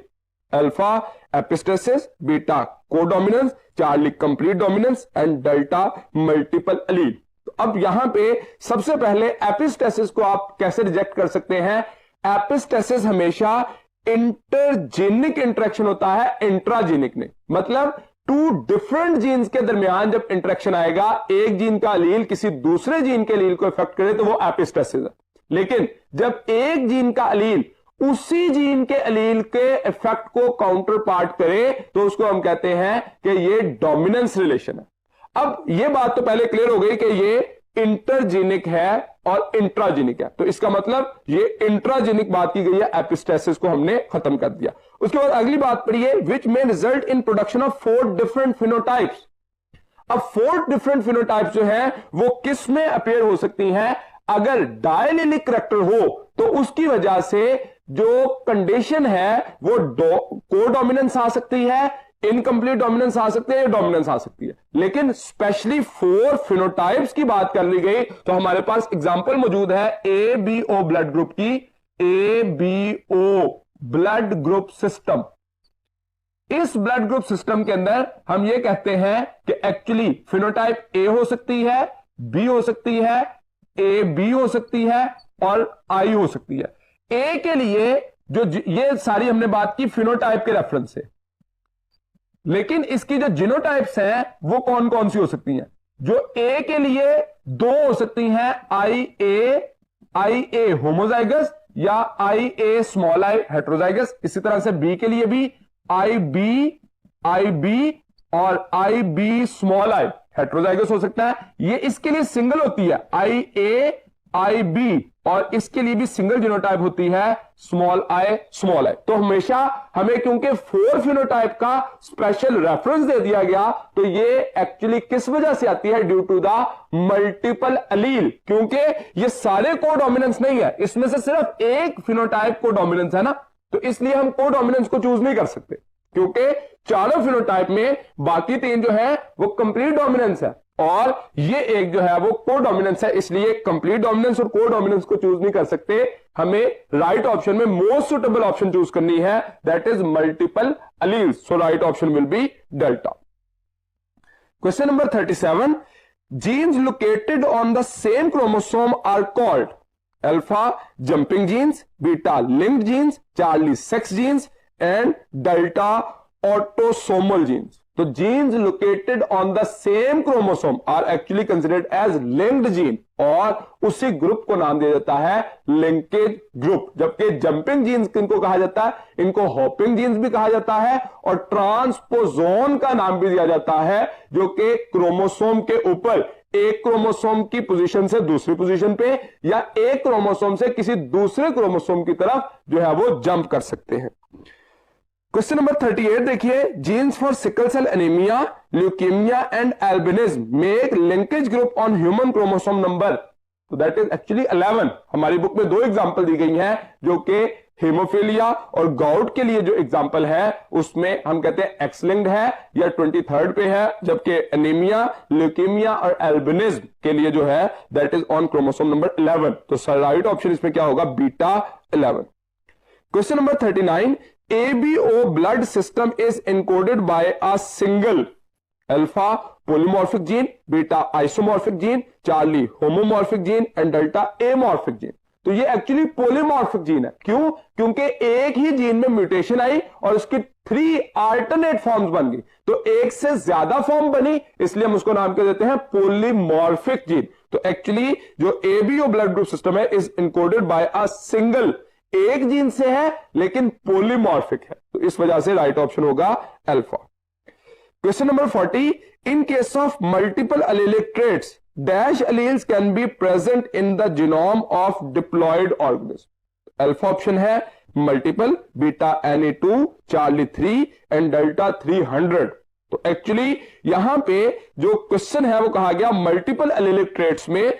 alpha epistasis, beta codominance, Charlie complete dominance and delta multiple allele. तो अब यहां पे सबसे पहले epistasis को आप कैसे रिजेक्ट कर सकते हैं? एपिस्टेसिस हमेशा इंटरजेनिक इंटरेक्शन होता है, इंट्राजेनिक नहीं. मतलब 2 डिफरेंट जीन्स के दरमियान जब इंटरेक्शन आएगा, एक जीन का अलील किसी दूसरे जीन के अलील को इफेक्ट करे तो वो एपिस्टेसिस है. लेकिन जब एक जीन का अलील उसी जीन के अलील के इफेक्ट को काउंटर पार्ट करे तो उसको हम कहते हैं कि ये डोमिनेंस रिलेशन है. अब ये बात तो पहले क्लियर हो गई कि ये इंटरजेनिक है और इंट्राजेनिक है, तो इसका मतलब ये इंट्राजेनिक बात की गई है, एपिस्टेसिस को हमने खत्म कर दिया. उसके बाद अगली बात पढ़िए, विच में result in production of 4 different phenotypes. अब 4 डिफरेंट फिनोटाइप्स जो है वो किस में अपेयर हो सकती हैं? अगर डायलिलिक करैक्टर हो तो उसकी वजह से जो कंडीशन है वो कोडोमिनेंस आ सकती है, इनकंप्लीट डोमिनेंस आ सकती है या डोमिनेंस आ सकती है, लेकिन स्पेशली 4 फिनोटाइप्स की बात कर ली गई तो हमारे पास एग्जांपल मौजूद है ABO ब्लड ग्रुप की, ABO ब्लड ग्रुप सिस्टम। इस ब्लड ग्रुप सिस्टम के अंदर हम ये कहते हैं कि एक्चुअली फिनोटाइप A हो सकती है, B हो सकती है, AB हो सकती है और I हो सकती है। A के लिए जो ये सारी हमने बात की फिनोटाइप के रेफरेंस से, लेकिन इसकी जो जीनोटाइप्स हैं वो कौन कौन सी हो सकती हैं? जो A के लिए 2 हो सकती हैं, IA होमोजाइगस या IA स्मॉल आई हेट्रोजाइगस। इसी तरह से B के लिए भी IB और IB स्मॉल आई हेट्रोजाइगस हो सकता है। ये इसके लिए सिंगल होती है IA IB, और इसके लिए भी सिंगल जीनोटाइप होती है स्मॉल आई। तो हमेशा हमें क्योंकि 4 फिनोटाइप का स्पेशल रेफरेंस दे दिया गया, तो ये एक्चुअली किस वजह से आती है? Due to the multiple allele, क्योंकि ये सारे कोडोमिनेंस नहीं है, इसमें से सिर्फ एक फिनोटाइप कोडोमिनेंस है ना, तो इसलिए हम कोडोमिनेंस को चूज नहीं कर सकते, क्योंकि चारों फिनोटाइप में बाकी 3 जो है वो कंप्लीट डोमिनेंस है और ये एक जो है वो कोडोमिनेंस है, इसलिए कंप्लीट डोमिनेंस और कोडोमिनेंस को चूज नहीं कर सकते। हमें राइट ऑप्शन में मोस्ट सुटेबल ऑप्शन चूज करनी है, that is multiple alleles. So right option will be delta. Question number 37, genes located on the same chromosome are called alpha jumping genes, beta linked genes, Charlie sex genes and delta autosomal genes. तो genes located on the same chromosome are actually considered as linked gene, और उसी group को नाम दिया जाता है linkage group. जबकि jumping jeans किनको कहा जाता है? इनको हॉपिंग जीन्स भी कहा जाता है, और ट्रांसपोजोन का नाम भी दिया जाता है, जो कि क्रोमोसोम के ऊपर एक क्रोमोसोम की पोजीशन से दूसरी पोजीशन पे या एक क्रोमोसोम से किसी दूसरे क्रोमोसोम की तरफ जो है वो जंप कर सकते हैं। क्वेश्चन नंबर 38 देखिए, genes for sickle cell anaemia, leukaemia and albinism make linkage group on human chromosome number, तो दैट इज एक्चुअली 11। हमारी बुक में 2 एग्जांपल दी गई हैं, जो कि हीमोफीलिया और गाउट के लिए जो एग्जांपल है उसमें हम कहते हैं एक्स लिंक्ड है या 23rd पे है, जबकि एनीमिया, ल्यूकेमिया और एल्बिनिज्म के लिए जो है that is on chromosome number 11। तो राइट ऑप्शन इसमें क्या होगा? Beta 11। Question number 39, ABO blood system is encoded by a single alpha polymorphic gene, beta isomorphic gene, Charlie homomorphic gene and delta amorphic gene। तो ये actually पोलीमॉर्फिक gene है। क्यों? क्योंकि एक ही जीन में म्यूटेशन आई और उसकी 3 अल्टरनेट फॉर्म्स बन गई, तो एक से ज्यादा फॉर्म बनी, इसलिए हम उसको नाम क्या देते हैं? Polymorphic gene. तो एक्चुअली जो ABO ब्लड ग्रुप सिस्टम है is encoded by a single, एक जीन से है लेकिन पोलीमॉर्फिक है, तो इस वजह से राइट ऑप्शन होगा alpha. Question number 40, in case of multiple allelic traits dash alleles can be present in the genome of diploid organism. Alpha option है multiple, beta Na2, Charlie 3 and delta 300। तो actually यहां पे जो question है वो कहा गया मल्टीपल एलीलिक ट्रेट्स में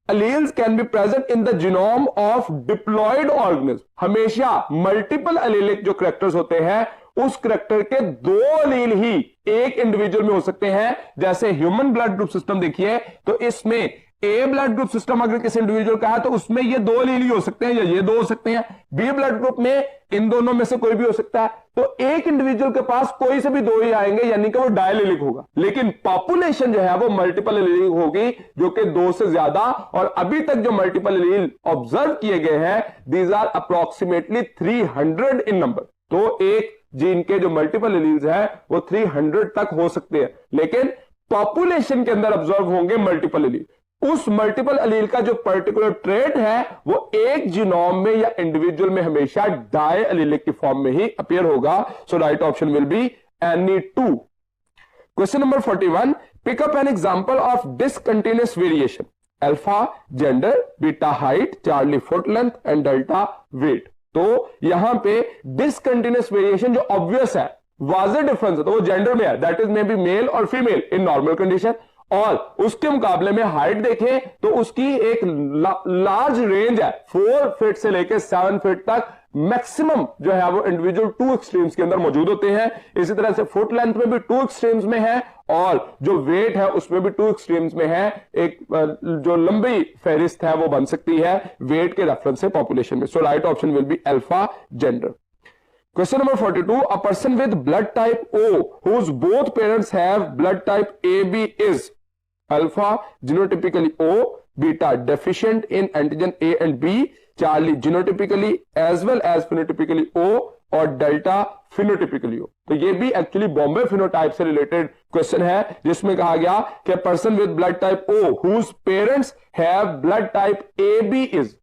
alleles can be present in the genome of diploid organism। हमेशा मल्टीपल एलीलिक जो करेक्टर्स होते हैं उस करेक्टर के 2 एलील ही एक इंडिविजुअल में हो सकते हैं। जैसे ह्यूमन ब्लड ग्रुप सिस्टम देखिए, तो इसमें ए ब्लड ग्रुप सिस्टम अगर किसी इंडिविजुअल का है तो उसमें ये 2 एलील ही हो सकते हैं या ये 2 हो सकते हैं। बी ब्लड ग्रुप में इन दोनों में से कोई भी हो सकता है, तो एक इंडिविजुअल के पास कोई से भी 2 ही आएंगे, यानी कि वो डायलिलिक होगा। लेकिन पॉपुलेशन जो है वो मल्टीपल एलीलिक होगी, जो कि 2 से ज्यादा, और अभी तक जो मल्टीपल एलील ऑब्जर्व किए गए हैं these are approximately 300 in number. तो एक जीन के जो मल्टीपल एलील्स हैं वो 300 तक हो सकते हैं, लेकिन पॉपुलेशन के अंदर ऑब्जर्व होंगे मल्टीपल एलील। उस मल्टीपल एलील का जो पर्टिकुलर ट्रेट है वो एक जीनोम में या इंडिविजुअल में हमेशा डाई एलीलिक की फॉर्म में ही अपीयर होगा। So right option will be Na2। Question number 41, pick up an example of discontinuous variation, alpha gender, beta height, Charlie foot length and delta weight. तो यहां पे डिसकंटिन्यूअस वेरिएशन जो obvious है, वाज़ेह difference है, तो वो जेंडर में है, that is may be male और फीमेल इन नॉर्मल कंडीशन, और उसके मुकाबले में हाइट देखें तो उसकी एक लार्ज रेंज है, 4 फीट से लेकर 7 फीट तक मैक्सिमम जो है वो इंडिविजुअल 2 एक्सट्रीम्स के अंदर मौजूद होते हैं। इसी तरह से फुट लेंथ में भी 2 एक्सट्रीम्स में है और जो वेट है उसमें भी 2 एक्सट्रीम्स में है। एक जो लंबी फहरिस्त है वो बन सकती है वेट के रेफरेंस से पॉपुलेशन में। So right option will be alpha gender. Question number 42. A person with blood type O whose both parents have blood type AB is alpha genotypically O, beta deficient in antigen A and B, Charlie genotypically as well as phenotypically O और delta phenotypically हो। तो ये भी actually Bombay phenotype से related question है जिसमें कहा गया कि person with blood type O whose parents have blood type AB is।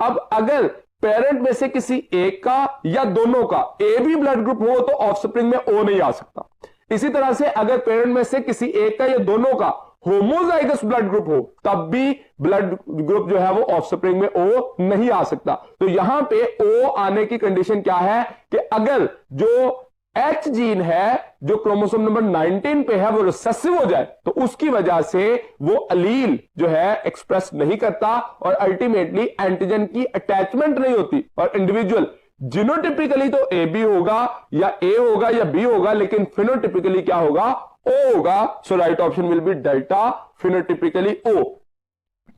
अब अगर पेरेंट में से किसी एक का या दोनों का ए बी ब्लड ग्रुप हो तो ऑफस्प्रिंग में ओ नहीं आ सकता। इसी तरह से अगर पेरेंट में से किसी एक का या दोनों का होमोजाइगस ब्लड ग्रुप हो तब भी ब्लड ग्रुप जो है वो ऑफस्प्रिंग में ओ नहीं आ सकता। तो यहां पे ओ आने की कंडीशन क्या है कि अगर जो एच जीन है जो क्रोमोसोम नंबर 19 पे है वो रिसेसिव हो जाए तो उसकी वजह से वो अलील जो है एक्सप्रेस नहीं करता और अल्टीमेटली एंटीजन की अटैचमेंट नहीं होती और इंडिविजुअल जीनोटिपिकली तो ए बी होगा या ए होगा या बी होगा लेकिन फिनोटिपिकली क्या होगा ओ होगा। So right option will be delta phenotypically O.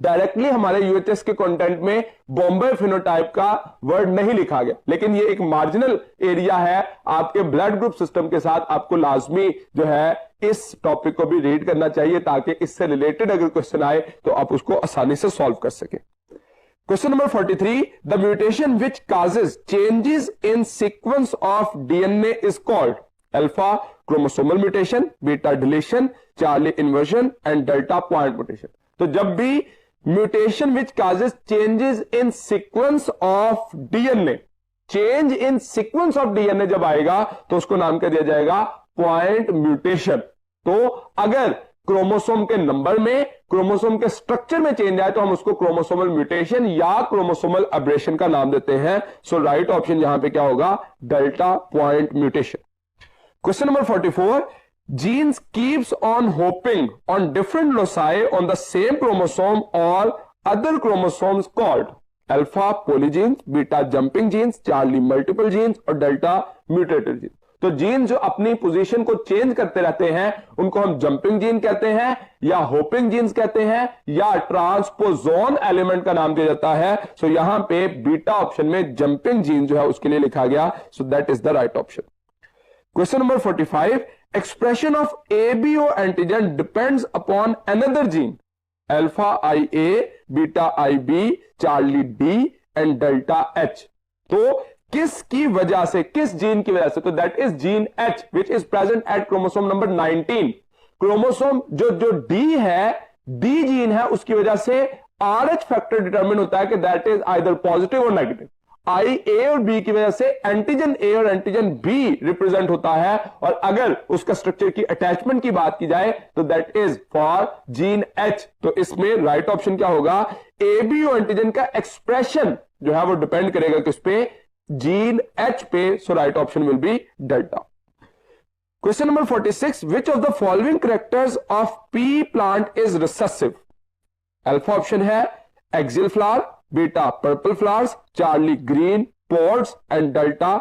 Directly हमारे यूएचएस के कंटेंट में बॉम्बे फिनोटाइप का वर्ड नहीं लिखा गया लेकिन ये एक मार्जिनल एरिया है आपके ब्लड ग्रुप सिस्टम के साथ। आपको लाजमी जो है इस टॉपिक को भी रीड करना चाहिए ताकि इससे रिलेटेड अगर क्वेश्चन आए तो आप उसको आसानी से सॉल्व कर सके। Question number 43, the mutation which causes changes in sequence of DNA is called alpha chromosomal mutation, beta deletion, Charlie inversion and delta point mutation. तो जब भी mutation which causes changes in sequence of DNA, change in sequence of DNA जब आएगा तो उसको नाम क्या दिया जाएगा पॉइंट म्यूटेशन। तो अगर क्रोमोसोम के नंबर में क्रोमोसोम के स्ट्रक्चर में चेंज आए तो हम उसको क्रोमोसोमल म्यूटेशन या क्रोमोसोमल एब्रेशन का नाम देते हैं। सो राइट ऑप्शन यहां पे क्या होगा delta point mutation. Question number 44, genes keeps on hopping on different loci on the same chromosome or other chromosomes called alpha polygenes, beta jumping genes, charlie multiple genes और delta mutated genes। तो gene जो अपनी position को change करते रहते हैं उनको हम जंपिंग जीन कहते हैं या होपिंग जीन्स कहते हैं या ट्रांसपोजोन एलिमेंट का नाम दिया जाता है। सो यहां पे बीटा ऑप्शन में जंपिंग जीन जो है उसके लिए लिखा गया। So that is the right option. Question number 45, expression of ABO antigen depends upon another gene, alpha IA, beta IB, Charlie D and delta H। तो किसकी वजह से, किस जीन की वजह से? तो that is gene H which is present at chromosome number 19। Chromosome जो D है, D जीन है, उसकी वजह से RH फैक्टर डिटरमिन होता है कि दैट इज आइदर पॉजिटिव और नेगेटिव। आई ए और बी की वजह से एंटीजन ए और एंटीजन बी रिप्रेजेंट होता है और अगर उसका स्ट्रक्चर की अटैचमेंट की बात की जाए तो that is for gene H. तो इसमें राइट ऑप्शन क्या होगा ए बी और एंटीजन का एक्सप्रेशन जो है वो डिपेंड करेगा किस पे, जीन एच पे। So right option will be delta. Question number 46, which of the following characters of P plant is recessive? Alpha option है axial flower, beta purple flowers, charlie green pods and delta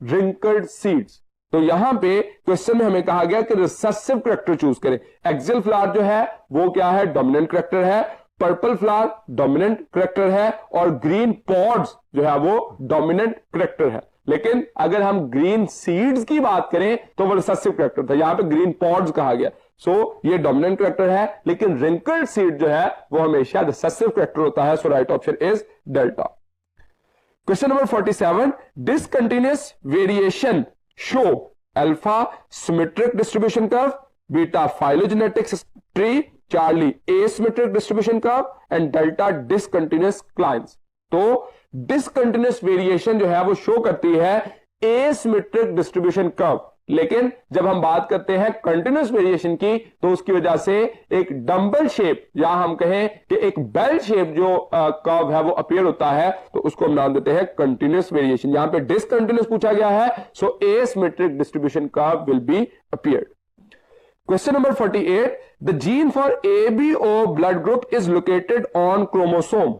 wrinkled seeds. तो यहां पे question में हमें कहा गया कि recessive character choose करें। एक्सियल फ्लावर जो है वो क्या है, डोमिनेंट कैरेक्टर है, पर्पल फ्लावर डोमिनेंट कैरेक्टर है और ग्रीन पॉड्स जो है वो डोमिनेंट कैरेक्टर है। लेकिन अगर हम ग्रीन सीड्स की बात करें तो वो रिसेसिव कैरेक्टर था, यहां पे ग्रीन पॉड्स कहा गया। सो ये डोमिनेंट कैरेक्टर है लेकिन रिंकल्ड सीड जो है वो हमेशा रिसेसिव कैरेक्टर होता है। So right option is delta. Question number 47, discontinuous variation show alpha symmetric distribution curve, beta phylogenetic tree, charlie asymmetric distribution curve and delta discontinuous clines. तो discontinuous variation जो है वो शो करती है एसिमेट्रिक डिस्ट्रीब्यूशन कर्व, लेकिन जब हम बात करते हैं कंटिन्यूअस वेरिएशन की तो उसकी वजह से एक डंबल शेप या हम कहें कि एक बेल शेप जो कर्व है वो अपीयर होता है तो उसको हम नाम देते हैं कंटिन्यूअस वेरिएशन। यहां पे डिसकंटिन्यूअस पूछा गया है, so asymmetric distribution curve will be appeared. Question number 48, the gene for ABO blood group is located on chromosome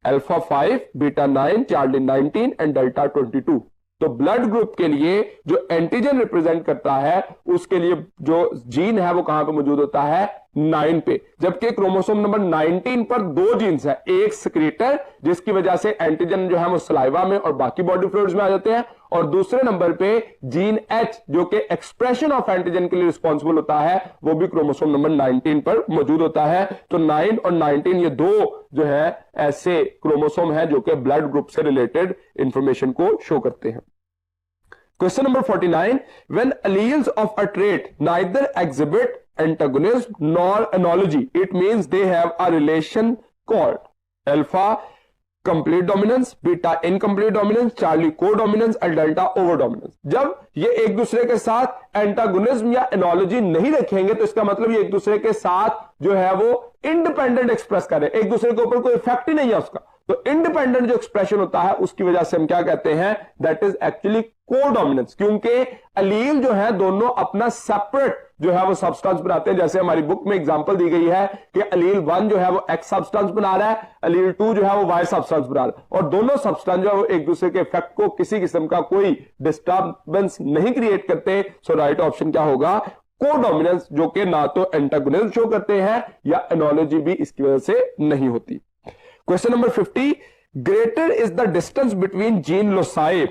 alpha 5, beta 9, charlie 19 and delta 22। तो ब्लड ग्रुप के लिए जो एंटीजन रिप्रेजेंट करता है उसके लिए जो जीन है वो कहां पे मौजूद होता है 9 पे, जबकि क्रोमोसोम नंबर 19 पर दो जीन्स है, एक सिक्रीटर जिसकी वजह से एंटीजन जो है वो सलाइवा में और बाकी बॉडी फ्लूइड्स में आ जाते हैं, और दूसरे नंबर पे जीन एच जो कि एक्सप्रेशन ऑफ एंटीजन के लिए रिस्पॉन्सिबल होता है वो भी क्रोमोसोम नंबर 19 पर मौजूद होता है। तो 9 और 19 ये दो जो है ऐसे क्रोमोसोम है जो कि ब्लड ग्रुप से रिलेटेड इंफॉर्मेशन को शो करते हैं। Question number 49, when alleles of a trait neither exhibit antagonism nor analogy, it means they have a relation called alpha complete dominance, beta incomplete dominance, Charlie को dominance और delta over dominance. जब ये एक दूसरे के साथ एंटागोनिज्म या analogy नहीं रखेंगे तो इसका मतलब ये एक दूसरे के साथ जो है वो इंडिपेंडेंट एक्सप्रेस कर रहे हैं, एक दूसरे के ऊपर कोई इफेक्ट ही नहीं है उसका। तो इंडिपेंडेंट जो एक्सप्रेशन होता है उसकी वजह से हम क्या कहते हैं, दैट इज एक्चुअली कोडोमिनेंस, क्योंकि अलील जो है दोनों अपना सेपरेट जो है वो सब्सटेंस बनाते हैं। जैसे हमारी बुक में एग्जांपल दी गई है कि अलील 1 जो है वो एक्स सब्सटेंस बना रहा है, अलील 2 जो है वो वाई सब्सटेंस बना रहा है, और दोनों सब्सटेंस जो है वो एक दूसरे के इफेक्ट को किसी किस्म का कोई डिस्टर्बेंस नहीं क्रिएट करते। सो राइट ऑप्शन क्या होगा, कोडोमिनेंस, जो कि ना तो एंटागोनिज्म शो करते हैं या एनोलॉजी भी इसकी वजह से नहीं होती। Question number 50, greater is the distance between gene loci.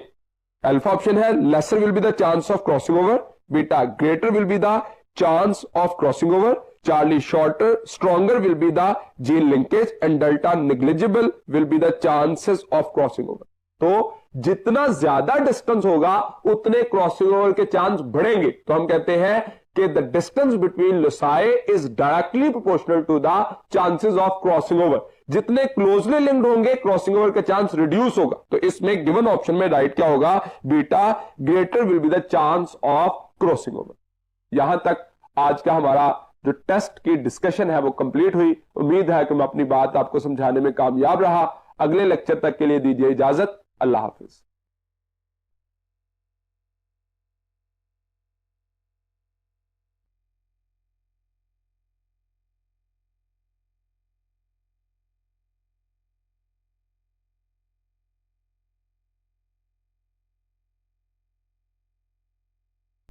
Alpha option है lesser will be the chance of crossing over, beta greater will be the chance of crossing over, charlie shorter stronger will be the gene linkage and delta negligible will be the chances of crossing over. तो जितना ज्यादा distance होगा उतने crossing over के chance बढ़ेंगे। तो हम कहते हैं कि the distance between loci is directly proportional to the chances of crossing over. जितने क्लोजली लिंक्ड होंगे क्रॉसिंग ओवर का चांस रिड्यूस होगा। तो इसमें गिवन ऑप्शन में राइट क्या होगा, beta greater will be the chance of crossing over. यहां तक आज का हमारा जो टेस्ट की डिस्कशन है वो कंप्लीट हुई। उम्मीद है कि मैं अपनी बात आपको समझाने में कामयाब रहा। अगले लेक्चर तक के लिए दीजिए इजाजत। अल्लाह हाफिज।